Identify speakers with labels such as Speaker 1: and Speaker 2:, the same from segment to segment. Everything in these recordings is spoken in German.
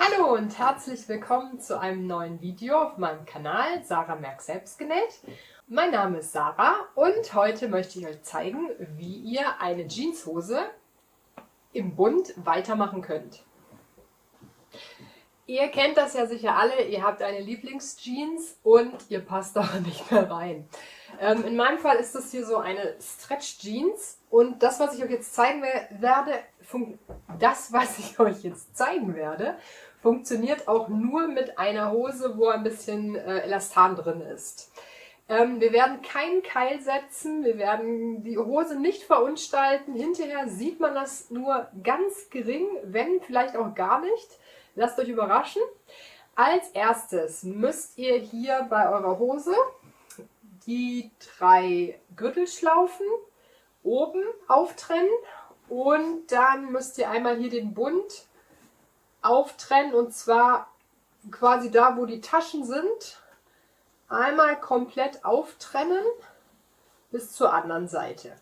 Speaker 1: Hallo und herzlich willkommen zu einem neuen Video auf meinem Kanal Sarah Merk Selbstgenäht. Mein Name ist Sarah und heute möchte ich euch zeigen, wie ihr eine Jeanshose im Bund weitermachen könnt. Ihr kennt das ja sicher alle, ihr habt eine Lieblingsjeans und ihr passt da nicht mehr rein. In meinem Fall ist das hier so eine Stretch Jeans und das, was ich euch jetzt zeigen werde, funktioniert auch nur mit einer Hose, wo ein bisschen Elastan drin ist. Wir werden keinen Keil setzen, wir werden die Hose nicht verunstalten. Hinterher sieht man das nur ganz gering, wenn vielleicht auch gar nicht. Lasst euch überraschen. Als erstes müsst ihr hier bei eurer Hose die 3 Gürtelschlaufen oben auftrennen und dann müsst ihr einmal hier den Bund auftrennen und zwar quasi da, wo die Taschen sind. Einmal komplett auftrennen bis zur anderen Seite.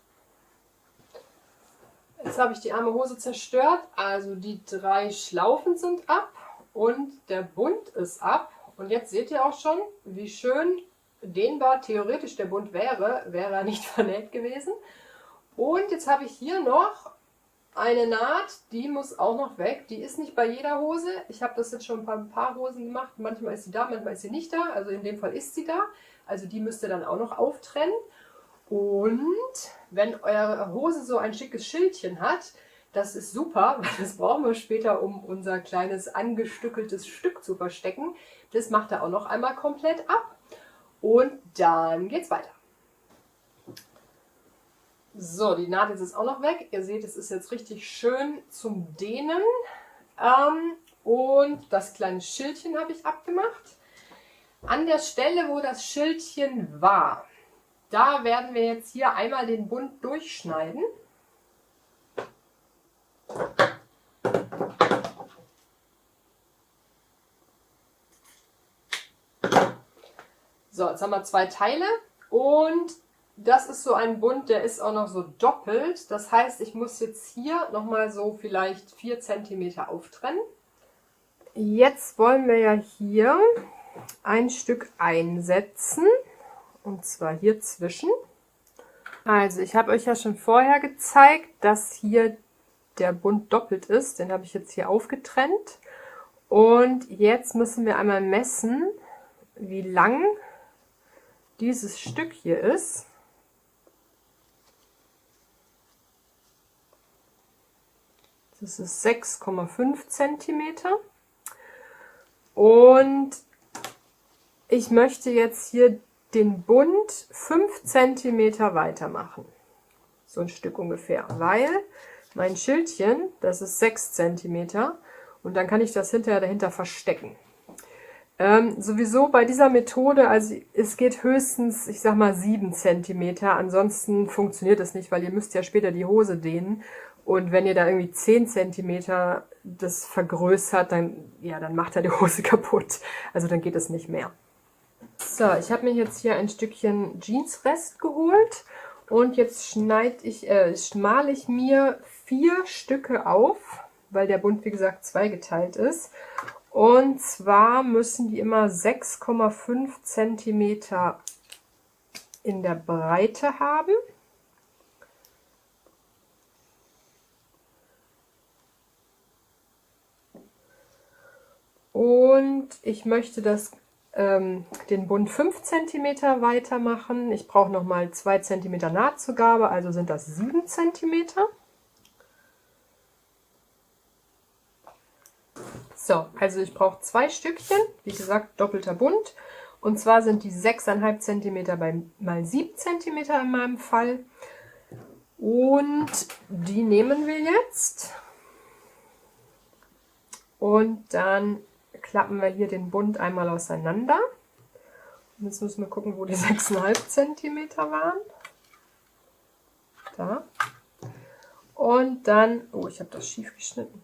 Speaker 1: Jetzt habe ich die arme Hose zerstört, also die 3 Schlaufen sind ab und der Bund ist ab. Und jetzt seht ihr auch schon, wie schön dehnbar theoretisch der Bund wäre er nicht vernäht gewesen. Und jetzt habe ich hier noch eine Naht, die muss auch noch weg. Die ist nicht bei jeder Hose. Ich habe das jetzt schon bei ein paar Hosen gemacht. Manchmal ist sie da, manchmal ist sie nicht da. Also in dem Fall ist sie da. Also die müsst ihr dann auch noch auftrennen. Und wenn eure Hose so ein schickes Schildchen hat, das ist super, weil das brauchen wir später, um unser kleines angestückeltes Stück zu verstecken. Das macht er auch noch einmal komplett ab. Und dann geht's weiter. So, die Naht ist auch noch weg. Ihr seht, es ist jetzt richtig schön zum Dehnen. Und das kleine Schildchen habe ich abgemacht. An der Stelle, wo das Schildchen war, da werden wir jetzt hier einmal den Bund durchschneiden. So, jetzt haben wir 2 Teile und das ist so ein Bund, der ist auch noch so doppelt. Das heißt, ich muss jetzt hier nochmal so vielleicht 4 cm auftrennen. Jetzt wollen wir ja hier ein Stück einsetzen. Und zwar hier zwischen. Also ich habe euch ja schon vorher gezeigt, dass hier der Bund doppelt ist. Den habe ich jetzt hier aufgetrennt. Und jetzt müssen wir einmal messen, wie lang dieses Stück hier ist. Das ist 6,5 cm. Und ich möchte jetzt hier den Bund 5 cm weitermachen. So ein Stück ungefähr. Weil mein Schildchen, das ist 6 cm. Und dann kann ich das hinterher dahinter verstecken. Sowieso bei dieser Methode, also es geht höchstens, ich sag mal 7 cm. Ansonsten funktioniert es nicht, weil ihr müsst ja später die Hose dehnen. Und wenn ihr da irgendwie 10 cm das vergrößert, dann macht er die Hose kaputt. Also dann geht es nicht mehr. So, ich habe mir jetzt hier ein Stückchen Jeansrest geholt. Und jetzt schmale ich mir 4 Stücke auf, weil der Bund, wie gesagt, zweigeteilt ist. Und zwar müssen die immer 6,5 cm in der Breite haben. Und ich möchte den Bund 5 cm weitermachen. Ich brauche nochmal 2 cm Nahtzugabe, also sind das 7 cm. So, also ich brauche 2 Stückchen, wie gesagt, doppelter Bund. Und zwar sind die 6,5 cm mal 7 cm in meinem Fall. Und die nehmen wir jetzt. Und dann klappen wir hier den Bund einmal auseinander. Und jetzt müssen wir gucken, wo die 6,5 cm waren. Da. Und dann, oh, ich habe das schief geschnitten.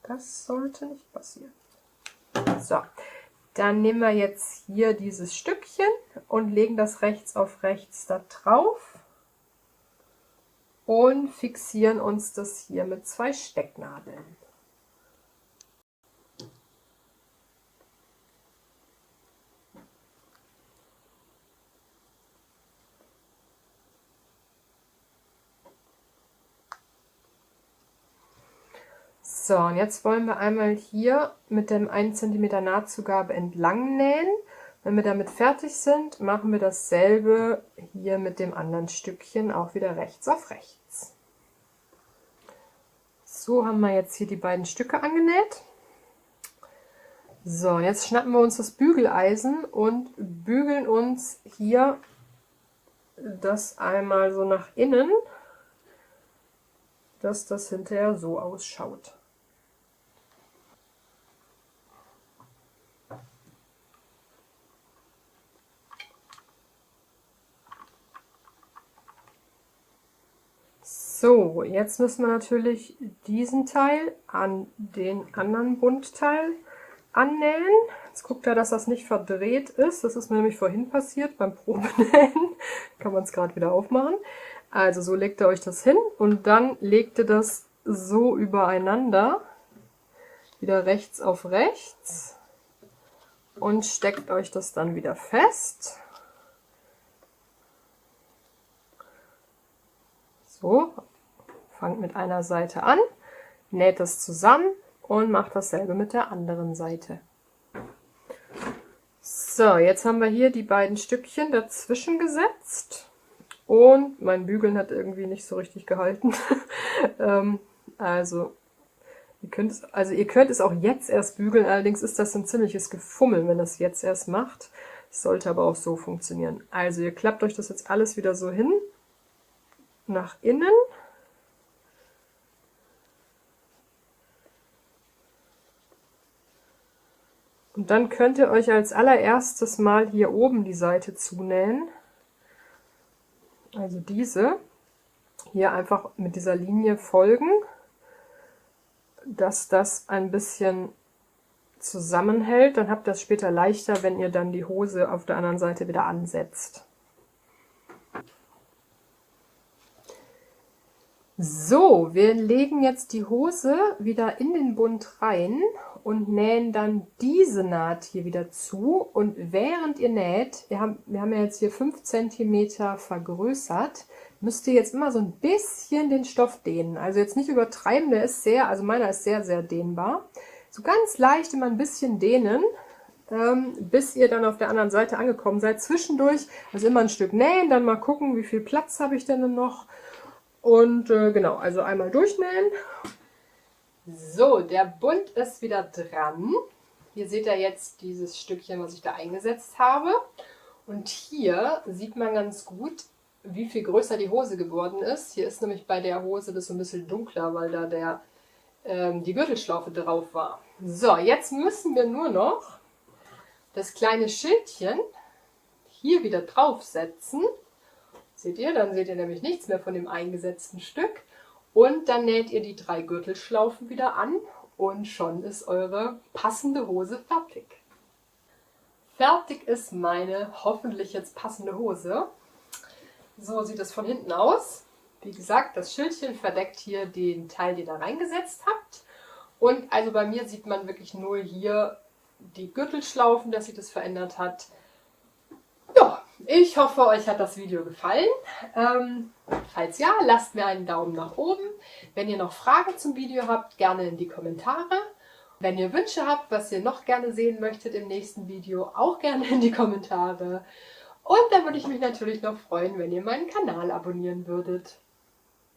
Speaker 1: Das sollte nicht passieren. So, dann nehmen wir jetzt hier dieses Stückchen und legen das rechts auf rechts da drauf. und fixieren uns das hier mit 2 Stecknadeln. So, und jetzt wollen wir einmal hier mit dem 1 cm Nahtzugabe entlang nähen. Wenn wir damit fertig sind, machen wir dasselbe hier mit dem anderen Stückchen, auch wieder rechts auf rechts. So haben wir jetzt hier die beiden Stücke angenäht. So, jetzt schnappen wir uns das Bügeleisen und bügeln uns hier das einmal so nach innen, dass das hinterher so ausschaut. So, jetzt müssen wir natürlich diesen Teil an den anderen Bundteil annähen. Jetzt guckt er, dass das nicht verdreht ist. Das ist mir nämlich vorhin passiert beim Probenähen. Kann man es gerade wieder aufmachen. Also so legt ihr euch das hin und dann legt ihr das so übereinander. Wieder rechts auf rechts. Und steckt euch das dann wieder fest. So. Fangt mit einer Seite an, näht es zusammen und macht dasselbe mit der anderen Seite. So, jetzt haben wir hier die beiden Stückchen dazwischen gesetzt und mein Bügeln hat irgendwie nicht so richtig gehalten. Also ihr könnt es auch jetzt erst bügeln, allerdings ist das ein ziemliches Gefummel, wenn ihr es jetzt erst macht. Es sollte aber auch so funktionieren. Also ihr klappt euch das jetzt alles wieder so hin, nach innen. Und dann könnt ihr euch als allererstes mal hier oben die Seite zunähen. Also diese. Hier einfach mit dieser Linie folgen, dass das ein bisschen zusammenhält. Dann habt ihr es später leichter, wenn ihr dann die Hose auf der anderen Seite wieder ansetzt. So, wir legen jetzt die Hose wieder in den Bund rein und nähen dann diese Naht hier wieder zu. Und während ihr näht, wir haben ja jetzt hier 5 cm vergrößert, müsst ihr jetzt immer so ein bisschen den Stoff dehnen. Also jetzt nicht übertreiben, der ist sehr, also meiner ist sehr, sehr dehnbar. So ganz leicht immer ein bisschen dehnen, bis ihr dann auf der anderen Seite angekommen seid. Zwischendurch, also immer ein Stück nähen, dann mal gucken, wie viel Platz habe ich denn noch. Und genau, also einmal durchnähen. So, der Bund ist wieder dran. Hier seht ihr jetzt dieses Stückchen, was ich da eingesetzt habe. Und hier sieht man ganz gut, wie viel größer die Hose geworden ist. Hier ist nämlich bei der Hose das so ein bisschen dunkler, weil da die Gürtelschlaufe drauf war. So, jetzt müssen wir nur noch das kleine Schildchen hier wieder draufsetzen. Seht ihr? Dann seht ihr nämlich nichts mehr von dem eingesetzten Stück. Und dann näht ihr die 3 Gürtelschlaufen wieder an und schon ist eure passende Hose fertig. Fertig ist meine hoffentlich jetzt passende Hose. So sieht es von hinten aus. Wie gesagt, das Schildchen verdeckt hier den Teil, den ihr da reingesetzt habt. Und also bei mir sieht man wirklich nur hier die Gürtelschlaufen, dass sich das verändert hat. Ja, ich hoffe, euch hat das Video gefallen. Falls ja, lasst mir einen Daumen nach oben. Wenn ihr noch Fragen zum Video habt, gerne in die Kommentare. Wenn ihr Wünsche habt, was ihr noch gerne sehen möchtet im nächsten Video, auch gerne in die Kommentare. Und dann würde ich mich natürlich noch freuen, wenn ihr meinen Kanal abonnieren würdet.